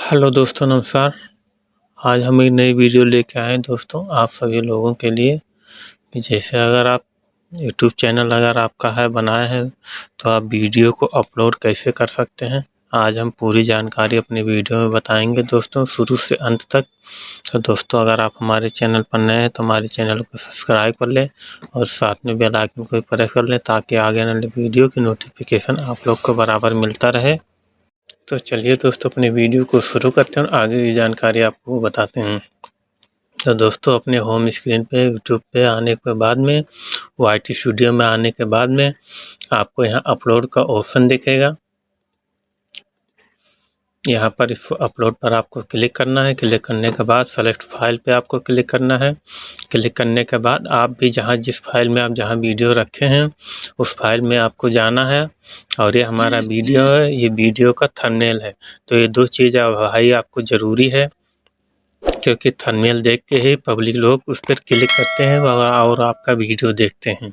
Hello दोस्तों, नमस्कार। आज हम एक नई वीडियो लेके आए हैं दोस्तों आप सभी लोगों के लिए कि जैसे अगर आप यूट्यूब चैनल अगर आपका है बनाए हैं तो आप वीडियो को अपलोड कैसे कर सकते हैं। आज हम पूरी जानकारी अपने वीडियो में बताएंगे दोस्तों, शुरू से अंत तक। तो दोस्तों अगर आप हमारे चैनल पर नए हैं तो हमारे चैनल को सब्सक्राइब कर लें और साथ में बेल आइकन को भी प्रेस कर लें ताकि आगे आने वाली वीडियो की नोटिफिकेशन आप लोग को बराबर मिलता रहे। तो चलिए दोस्तों अपने वीडियो को शुरू करते हैं और आगे की जानकारी आपको बताते हैं। तो दोस्तों अपने होम स्क्रीन पे यूट्यूब पे आने के बाद में वाईटी स्टूडियो में आने के बाद में आपको यहाँ अपलोड का ऑप्शन दिखेगा। यहाँ पर इस अपलोड पर आपको क्लिक करना है। क्लिक करने के बाद सेलेक्ट फाइल पे आपको क्लिक करना है। क्लिक करने के बाद आप भी जिस फाइल में आप जहाँ वीडियो रखे हैं उस फाइल में आपको जाना है और ये हमारा वीडियो है, ये वीडियो का थंबनेल है। तो ये दो चीज़ भाई आपको ज़रूरी है क्योंकि थंबनेल देख के ही पब्लिक लोग उस पर क्लिक करते हैं और आपका वीडियो देखते हैं।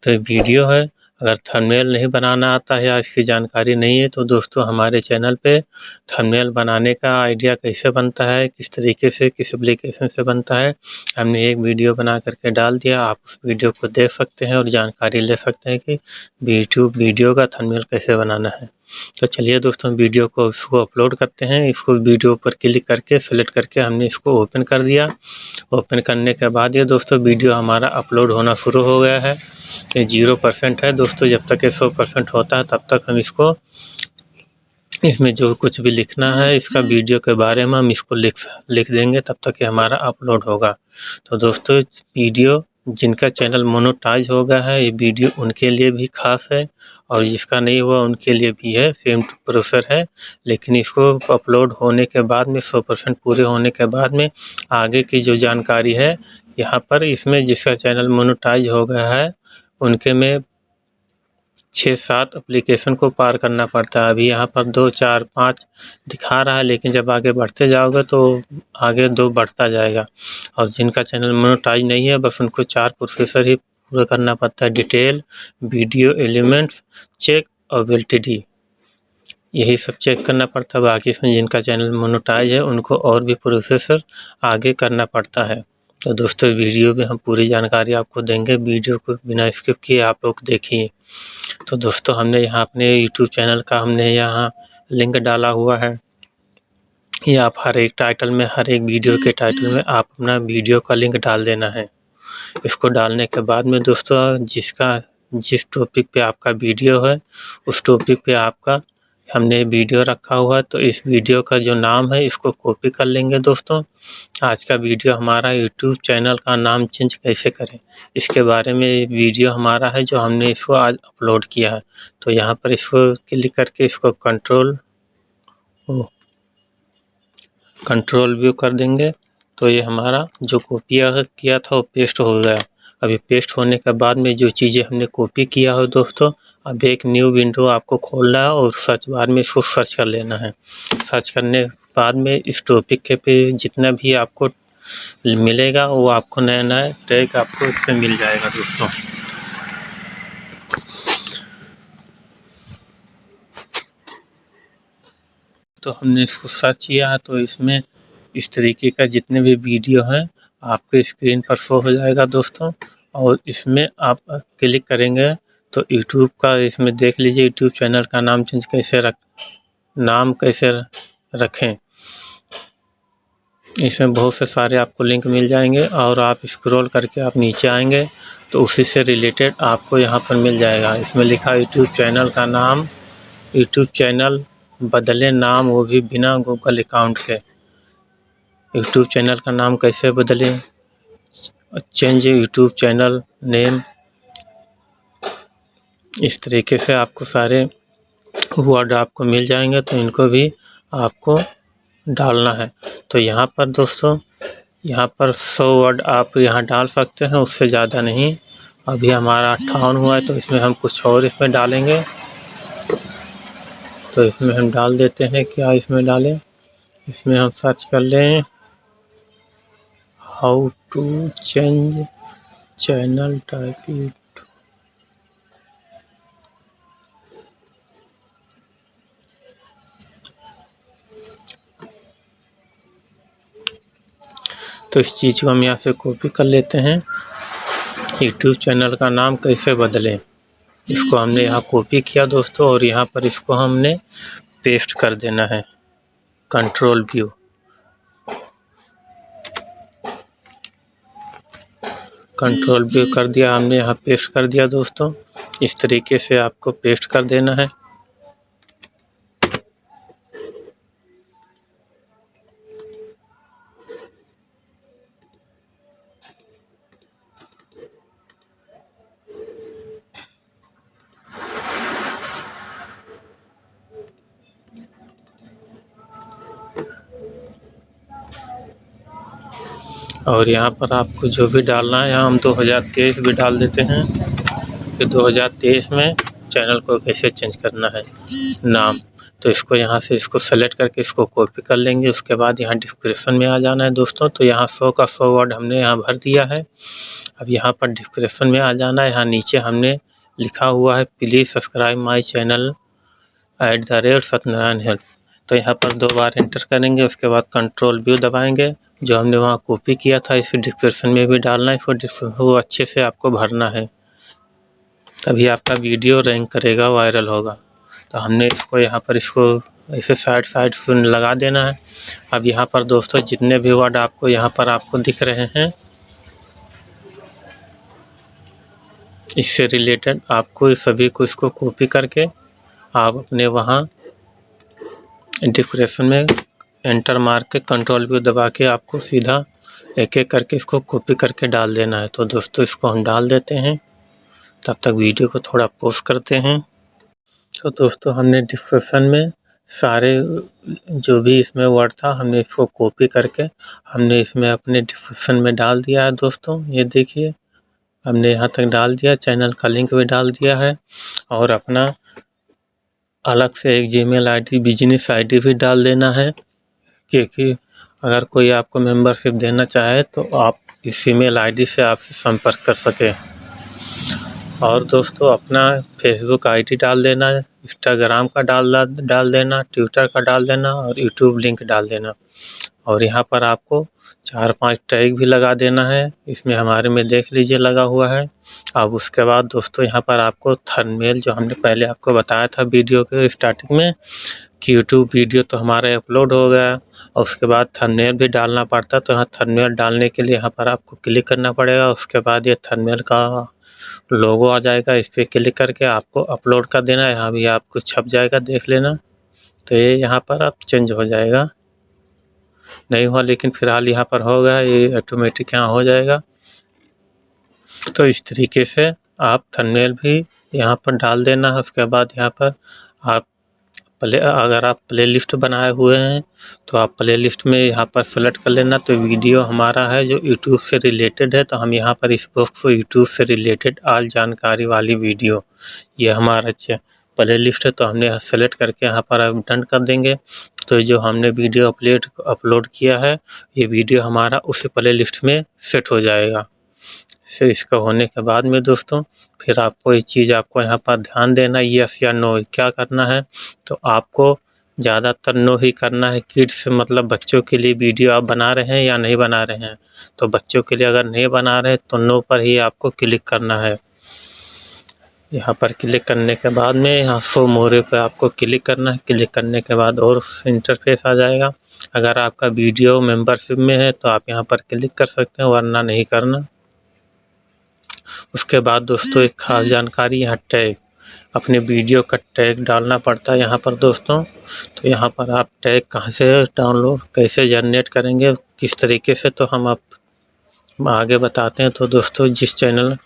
तो ये वीडियो है, अगर थंबनेल नहीं बनाना आता है या इसकी जानकारी नहीं है तो दोस्तों हमारे चैनल पे थंबनेल बनाने का आइडिया कैसे बनता है, किस तरीके से किस एप्लीकेशन से बनता है, हमने एक वीडियो बना करके डाल दिया। आप उस वीडियो को देख सकते हैं और जानकारी ले सकते हैं कि यूट्यूब वीडियो का थंबनेल कैसे बनाना है। तो चलिए दोस्तों वीडियो को इसको अपलोड करते हैं। इसको वीडियो पर क्लिक करके सेलेक्ट करके हमने इसको ओपन कर दिया। ओपन करने के बाद ये दोस्तों वीडियो हमारा अपलोड होना शुरू हो गया है। ये 0% है दोस्तों, जब तक ये 100% होता है तब तक हम इसको इसमें जो कुछ भी लिखना है इसका वीडियो के बारे में हम इसको लिख देंगे, तब तक ये हमारा अपलोड होगा। तो दोस्तों वीडियो जिनका चैनल मोनेटाइज हो गया है ये वीडियो उनके लिए भी खास है और जिसका नहीं हुआ उनके लिए भी है, सेम प्रोसेस है। लेकिन इसको अपलोड होने के बाद में 100% पूरे होने के बाद में आगे की जो जानकारी है यहाँ पर इसमें जिसका चैनल मोनेटाइज हो गया है उनके में 6-7 एप्लीकेशन को पार करना पड़ता है। अभी यहाँ पर 2, 4, 5 दिखा रहा है, लेकिन जब आगे बढ़ते जाओगे तो आगे 2 बढ़ता जाएगा। और जिनका चैनल मोनेटाइज नहीं है बस उनको 4 प्रोसेसर ही पूरा करना पड़ता है: डिटेल, वीडियो एलिमेंट्स, चेक और वेलिडिटी। यही सब चेक करना पड़ता है। बाकी इसमें जिनका चैनल मोनेटाइज है उनको और भी प्रोसेसर आगे करना पड़ता है। तो दोस्तों वीडियो में हम पूरी जानकारी आपको देंगे, वीडियो को बिना स्किप किए आप लोग देखिए। तो दोस्तों हमने यहाँ अपने यूट्यूब चैनल का हमने यहाँ लिंक डाला हुआ है। ये आप हर एक टाइटल में, हर एक वीडियो के टाइटल में आप अपना वीडियो का लिंक डाल देना है। इसको डालने के बाद में दोस्तों जिस टॉपिक पे आपका वीडियो है उस टॉपिक पे आपका हमने वीडियो रखा हुआ है, तो इस वीडियो का जो नाम है इसको कॉपी कर लेंगे दोस्तों। आज का वीडियो हमारा यूट्यूब चैनल का नाम चेंज कैसे करें इसके बारे में वीडियो हमारा है जो हमने इसको आज अपलोड किया है। तो यहाँ पर इसको क्लिक करके इसको कंट्रोल व्यू कर देंगे तो ये हमारा जो कॉपी किया था वो पेस्ट हो गया। अभी पेस्ट होने के बाद में जो चीज़ें हमने कॉपी किया हो दोस्तों, अब एक न्यू विंडो आपको खोलना है और सर्च बार में इसको सर्च कर लेना है। सर्च करने के बाद में इस टॉपिक के पे जितना भी आपको मिलेगा वो आपको नया नया टैग आपको इस पर मिल जाएगा दोस्तों। तो हमने इसको सर्च किया है तो इसमें इस तरीके का जितने भी वीडियो हैं आपके स्क्रीन पर शो हो जाएगा दोस्तों। और इसमें आप क्लिक करेंगे तो यूट्यूब का इसमें देख लीजिए यूट्यूब चैनल का नाम नाम कैसे रखें। इसमें बहुत से सारे आपको लिंक मिल जाएंगे और आप स्क्रॉल करके आप नीचे आएंगे तो उसी से रिलेटेड आपको यहाँ पर मिल जाएगा। इसमें लिखा यूट्यूब चैनल का नाम, यूट्यूब चैनल बदले नाम, वो भी बिना गूगल अकाउंट के। यूट्यूब चैनल का नाम कैसे बदलें, चेंज यूट्यूब चैनल नेम, इस तरीके से आपको सारे वर्ड आपको मिल जाएंगे तो इनको भी आपको डालना है। तो यहाँ पर दोस्तों यहाँ पर 100 वर्ड आप यहाँ डाल सकते हैं, उससे ज़्यादा नहीं। अभी हमारा 58 हुआ है तो इसमें हम कुछ और इसमें डालेंगे। तो इसमें हम डाल देते हैं, क्या इसमें डालें, इसमें हम सर्च कर लें how to change channel type. तो इस चीज़ को हम यहाँ से कॉपी कर लेते हैं। यूट्यूब चैनल का नाम कैसे बदलें, इसको हमने यहाँ कॉपी किया दोस्तों, और यहाँ पर इसको हमने पेस्ट कर देना है। कंट्रोल व्यू, कंट्रोल व्यू कर दिया हमने, यहाँ पेस्ट कर दिया दोस्तों। इस तरीके से आपको पेस्ट कर देना है। और यहाँ पर आपको जो भी डालना है, यहाँ हम 2023 भी डाल देते हैं कि 2023 में चैनल को कैसे चेंज करना है नाम। तो इसको यहाँ से इसको सेलेक्ट करके इसको कॉपी कर लेंगे। उसके बाद यहाँ डिस्क्रिप्शन में आ जाना है दोस्तों। तो यहाँ 100 का 100 वर्ड हमने यहाँ भर दिया है। अब यहाँ पर डिस्क्रिप्शन में आ जाना है। यहाँ नीचे हमने लिखा हुआ है please subscribe my channel @Satyanarayan help. तो यहाँ पर 2 बार एंटर करेंगे। उसके बाद कंट्रोल व्यू दबाएंगे। जो हमने वहाँ कॉपी किया था इस डिस्क्रिप्शन में भी डालना है। फिर वो अच्छे से आपको भरना है, तभी आपका वीडियो रैंक करेगा, वायरल होगा। तो हमने इसको यहाँ पर इसको ऐसे साइड से लगा देना है। अब यहाँ पर दोस्तों जितने भी वर्ड आपको यहाँ पर आपको दिख रहे हैं, इससे रिलेटेड आपको सभी को इसको कॉपी करके आप अपने वहाँ डिस्क्रिप्शन में एंटर मार के कंट्रोल व्यू दबा के आपको सीधा एक एक करके इसको कॉपी करके डाल देना है। तो दोस्तों इसको हम डाल देते हैं। तब तक वीडियो को थोड़ा पॉज करते हैं। तो दोस्तों हमने डिस्क्रिप्शन में सारे जो भी इसमें वर्ड था हमने इसको कॉपी करके हमने इसमें अपने डिस्क्रिप्शन में डाल दिया है दोस्तों। ये देखिए हमने यहाँ तक डाल दिया, चैनल का लिंक भी डाल दिया है और अपना अलग से एक जीमेल आईडी बिजनेस आईडी भी डाल देना है, क्योंकि अगर कोई आपको मेंबरशिप देना चाहे तो आप इस ईमेल आईडी से आपसे संपर्क कर सकें। और दोस्तों अपना फेसबुक आईडी डाल देना है, इंस्टाग्राम का डाल देना, ट्विटर का डाल देना और यूट्यूब लिंक डाल देना। और यहाँ पर आपको 4-5 टैग भी लगा देना है। इसमें हमारे में देख लीजिए लगा हुआ है। अब उसके बाद दोस्तों यहाँ पर आपको थंबनेल, जो हमने पहले आपको बताया था वीडियो के स्टार्टिंग में कि यूट्यूब वीडियो तो हमारा अपलोड हो गया और उसके बाद थंबनेल भी डालना पड़ता। तो यहाँ थंबनेल डालने के लिए यहाँ पर आपको क्लिक करना पड़ेगा। उसके बाद ये थंबनेल का लोगो आ जाएगा, इस पर क्लिक करके आपको अपलोड कर देना है। यहाँ भी आपको छप जाएगा, देख लेना। तो ये यहाँ पर आप चेंज हो जाएगा, नहीं हुआ लेकिन फिलहाल यहाँ पर हो गया, ये ऑटोमेटिक यहाँ हो जाएगा। तो इस तरीके से आप थंबनेल भी यहाँ पर डाल देना है। उसके बाद यहाँ पर आप अगर आप प्लेलिस्ट बनाए हुए हैं तो आप प्लेलिस्ट में यहाँ पर सेलेक्ट कर लेना। तो वीडियो हमारा है जो यूट्यूब से रिलेटेड है, तो हम यहाँ पर इस बॉक्स को यूट्यूब से रिलेटेड ऑल जानकारी वाली वीडियो, ये हमारा प्लेलिस्ट है। तो हमने यहाँ सेलेक्ट करके यहाँ पर डन कर देंगे। तो जो हमने वीडियो अपलोड किया है ये वीडियो हमारा उसी प्लेलिस्ट में सेट हो जाएगा। फिर इसका होने के बाद में दोस्तों फिर आपको ये चीज़ आपको यहाँ पर ध्यान देना, यस या नो क्या करना है। तो आपको ज़्यादातर नो ही करना है। किड्स मतलब बच्चों के लिए वीडियो आप बना रहे हैं या नहीं बना रहे हैं। तो बच्चों के लिए अगर नहीं बना रहे तो नो पर ही आपको क्लिक करना है। यहाँ पर क्लिक करने के बाद में यहाँ शो मोर पे आपको क्लिक करना है। क्लिक करने के बाद और इंटरफेस आ जाएगा। अगर आपका वीडियो मेंबरशिप में है तो आप यहाँ पर क्लिक कर सकते हैं, वरना नहीं करना। उसके बाद दोस्तों एक खास जानकारी, यहाँ टैग, अपने वीडियो का टैग डालना पड़ता है यहाँ पर दोस्तों। तो यहाँ पर आप टैग कहाँ से डाउनलोड कैसे जनरेट करेंगे किस तरीके से, तो हम आप आगे बताते हैं। तो दोस्तों जिस चैनल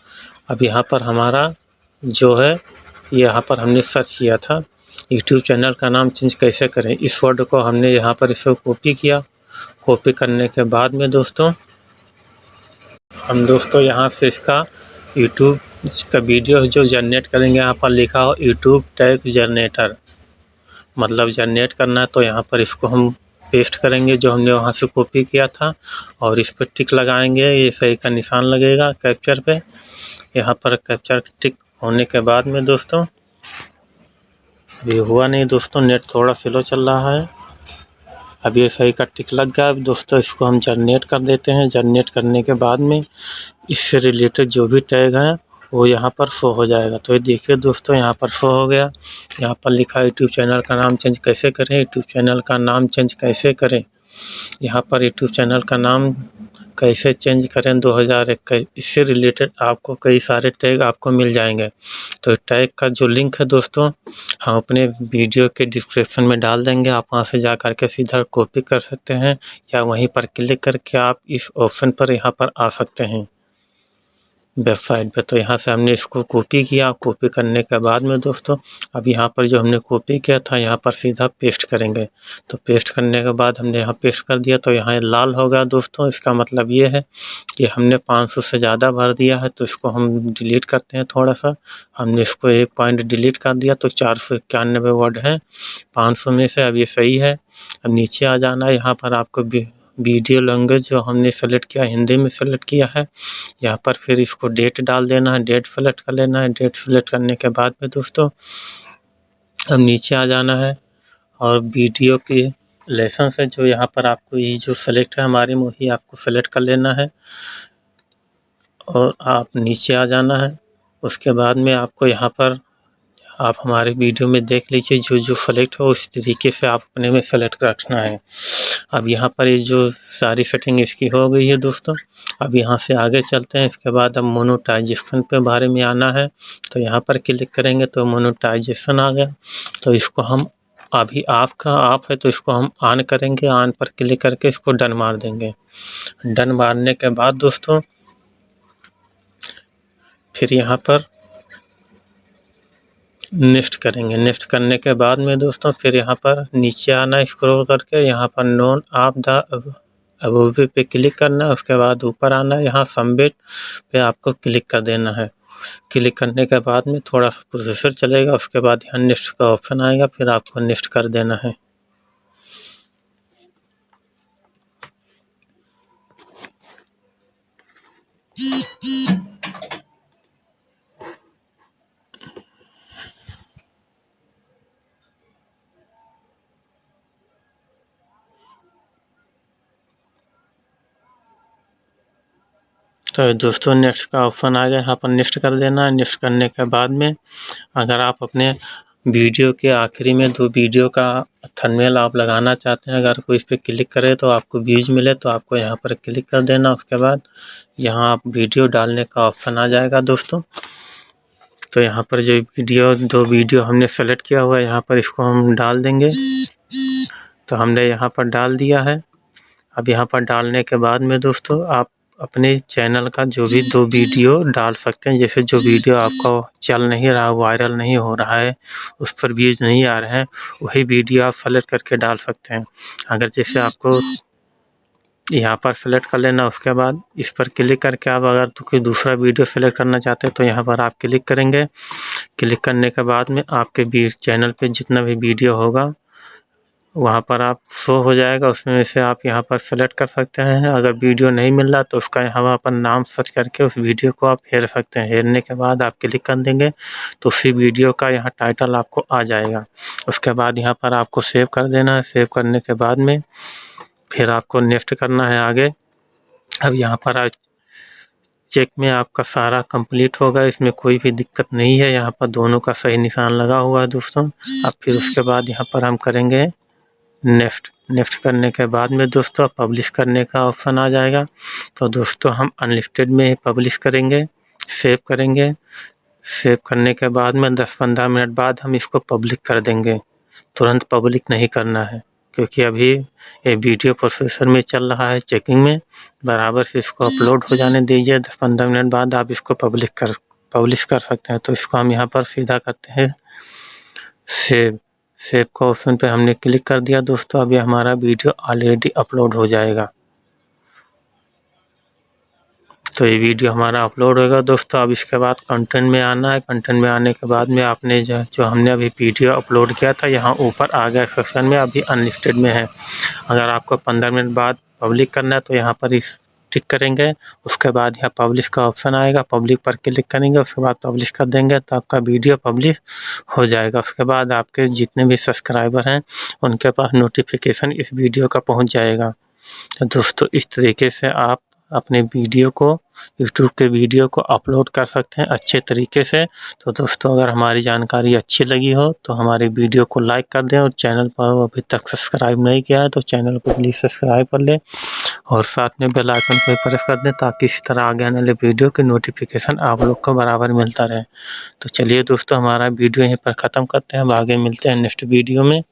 अब यहाँ पर हमारा जो है यहाँ पर हमने सर्च किया था यूट्यूब चैनल का नाम चेंज कैसे करें, इस वर्ड को हमने यहाँ पर इसको कॉपी किया। कॉपी करने के बाद में दोस्तों हम दोस्तों यहाँ से इसका यूट्यूब का वीडियो जो जनरेट करेंगे, यहाँ पर लिखा हो यूट्यूब टैग जनरेटर, मतलब जनरेट करना है। तो यहाँ पर इसको हम पेस्ट करेंगे जो हमने वहाँ से कॉपी किया था और इस पर टिक लगाएंगे। ये सही का निशान लगेगा कैप्चर पे। यहाँ पर कैप्चर टिक होने के बाद में दोस्तों ये हुआ नहीं दोस्तों, नेट थोड़ा स्लो चल रहा है। अब ये सही का टिक लग गया। अब दोस्तों इसको हम जनरेट कर देते हैं। जनरेट करने के बाद में इससे रिलेटेड जो भी टैग हैं वो यहाँ पर शो हो जाएगा। तो ये देखिए दोस्तों यहाँ पर शो हो गया। यहाँ पर लिखा है यूट्यूब चैनल का नाम चेंज कैसे करें, यूट्यूब चैनल का नाम चेंज कैसे करें। यहाँ पर यूट्यूब चैनल का नाम कैसे चेंज करें 2021, इससे रिलेटेड आपको कई सारे टैग आपको मिल जाएंगे। तो टैग का जो लिंक है दोस्तों हम अपने वीडियो के डिस्क्रिप्शन में डाल देंगे। आप वहाँ से जा कर के सीधा कॉपी कर सकते हैं या वहीं पर क्लिक करके आप इस ऑप्शन पर यहाँ पर आ सकते हैं वेबसाइट पे। तो यहाँ से हमने इसको कॉपी किया। कॉपी करने के बाद में दोस्तों अब यहाँ पर जो हमने कॉपी किया था यहाँ पर सीधा पेस्ट करेंगे। तो पेस्ट करने के बाद हमने यहाँ पेस्ट कर दिया तो यहाँ लाल होगा दोस्तों। इसका मतलब ये है कि हमने 500 से ज़्यादा भर दिया है। तो इसको हम डिलीट करते हैं थोड़ा सा। हमने इसको 1 पॉइंट डिलीट कर दिया तो 491 वर्ड हैं 500 में से। अब ये सही है। अब नीचे आ जाना है। यहाँ पर आपको वीडियो लैंग्वेज जो हमने सेलेक्ट किया हिंदी में सेलेक्ट किया है। यहाँ पर फिर इसको डेट डाल देना है। डेट सेलेक्ट कर लेना है। डेट सेलेक्ट करने के बाद में दोस्तों अब नीचे आ जाना है और वीडियो की लेसन है जो यहाँ पर आपको ये जो सेलेक्ट है हमारे में वही आपको सेलेक्ट कर लेना है और आप नीचे आ जाना है। उसके बाद में आपको यहाँ पर आप हमारे वीडियो में देख लीजिए जो जो सेलेक्ट हो उस तरीके से आप अपने में सेलेक्ट रखना है। अब यहाँ पर ये जो सारी सेटिंग इसकी हो गई है दोस्तों। अब यहाँ से आगे चलते हैं। इसके बाद अब मोनेटाइजेशन के बारे में आना है। तो यहाँ पर क्लिक करेंगे तो मोनेटाइजेशन आ गया। तो इसको हम अभी ऑफ है तो इसको हम ऑन करेंगे। ऑन पर क्लिक करके इसको डन मार देंगे। डन मारने के बाद दोस्तों फिर यहाँ पर नेक्स्ट करेंगे। नेक्स्ट करने के बाद में दोस्तों फिर यहाँ पर नीचे आना स्क्रॉल करके यहाँ पर नॉन ऑफ द अबोव पे क्लिक करना है। उसके बाद ऊपर आना है। यहाँ सबमिट पे आपको क्लिक कर देना है। क्लिक करने के बाद में थोड़ा सा प्रोसेसर चलेगा। उसके बाद यहाँ नेक्स्ट का ऑप्शन आएगा फिर आपको नेक्स्ट कर देना है। तो दोस्तों नेक्स्ट का ऑप्शन आ गया। यहाँ पर नेक्स्ट कर देना है। नेक्स्ट करने के बाद में अगर आप अपने वीडियो के आखिरी में 2 वीडियो का थंबनेल आप लगाना चाहते हैं, अगर कोई इस पर क्लिक करे तो आपको व्यूज मिले तो आपको यहाँ पर क्लिक कर देना। उसके बाद यहाँ आप वीडियो डालने का ऑप्शन आ जाएगा दोस्तों। तो यहाँ पर जो 2 वीडियो हमने सेलेक्ट किया हुआ है यहाँ पर इसको हम डाल देंगे। तो हमने यहाँ पर डाल दिया है। अब यहाँ पर डालने के बाद में दोस्तों आप अपने चैनल का जो भी 2 वीडियो डाल सकते हैं। जैसे जो वीडियो आपका चल नहीं रहा, वायरल नहीं हो रहा है, उस पर व्यूज नहीं आ रहे हैं, वही वीडियो आप सेलेक्ट करके डाल सकते हैं। अगर जैसे आपको यहाँ पर सेलेक्ट कर लेना। उसके बाद इस पर क्लिक करके आप अगर तो कोई दूसरा वीडियो सेलेक्ट करना चाहते हैं तो यहाँ पर आप क्लिक करेंगे। क्लिक करने के बाद में आपके चैनल पे जितना भी वीडियो होगा वहाँ पर आप शो हो जाएगा। उसमें से आप यहाँ पर सेलेक्ट कर सकते हैं। अगर वीडियो नहीं मिल रहा तो उसका यहाँ पर नाम सर्च करके उस वीडियो को आप हेर सकते हैं। हेरने के बाद आप क्लिक कर देंगे तो उसी वीडियो का यहाँ टाइटल आपको आ जाएगा। उसके बाद यहाँ पर आपको सेव कर देना है। सेव करने के बाद में फिर आपको नेक्स्ट करना है आगे। अब यहाँ पर चेक में आपका सारा कंप्लीट होगा। इसमें कोई भी दिक्कत नहीं है। यहाँ पर दोनों का सही निशान लगा हुआ है दोस्तों। अब फिर उसके बाद यहाँ पर हम करेंगे नेक्स्ट करने के बाद में दोस्तों पब्लिश करने का ऑप्शन आ जाएगा। तो दोस्तों हम अनलिस्टेड में पब्लिश करेंगे, सेव करेंगे। सेव करने के बाद में 10-15 मिनट बाद हम इसको पब्लिक कर देंगे। तुरंत पब्लिक नहीं करना है क्योंकि अभी ये वीडियो प्रोसेसर में चल रहा है चेकिंग में। बराबर से इसको अपलोड हो जाने दीजिए। 10-15 मिनट बाद आप इसको पब्लिश कर सकते हैं। तो इसको हम यहाँ पर सीधा करते हैं सेव का ऑप्शन पे हमने क्लिक कर दिया दोस्तों। अभी हमारा वीडियो ऑलरेडी अपलोड हो जाएगा। तो ये वीडियो हमारा अपलोड होगा दोस्तों। अब इसके बाद कंटेंट में आना है। कंटेंट में आने के बाद में आपने जो हमने अभी वीडियो अपलोड किया था यहाँ ऊपर आ गया सेक्शन में, अभी अनलिस्टेड में है। अगर आपको 15 मिनट बाद पब्लिक करना है तो यहाँ पर इस टिक करेंगे। उसके बाद यहाँ पब्लिश का ऑप्शन आएगा, पब्लिक पर क्लिक करेंगे, उसके बाद पब्लिश कर देंगे तो आपका वीडियो पब्लिश हो जाएगा। उसके बाद आपके जितने भी सब्सक्राइबर हैं उनके पास नोटिफिकेशन इस वीडियो का पहुंच जाएगा। तो दोस्तों इस तरीके से आप अपने वीडियो को, यूट्यूब के वीडियो को अपलोड कर सकते हैं अच्छे तरीके से। तो दोस्तों अगर हमारी जानकारी अच्छी लगी हो तो हमारी वीडियो को लाइक कर दें, और चैनल पर अभी तक सब्सक्राइब नहीं किया है तो चैनल को प्लीज़ सब्सक्राइब कर लें, और साथ में बेल आइकन को प्रेस कर दें ताकि इसी तरह आगे आने वाले वीडियो की नोटिफिकेशन आप लोग को बराबर मिलता रहे। तो चलिए दोस्तों, हमारा वीडियो यहीं पर ख़त्म करते हैं, अब आगे मिलते हैं नेक्स्ट वीडियो में।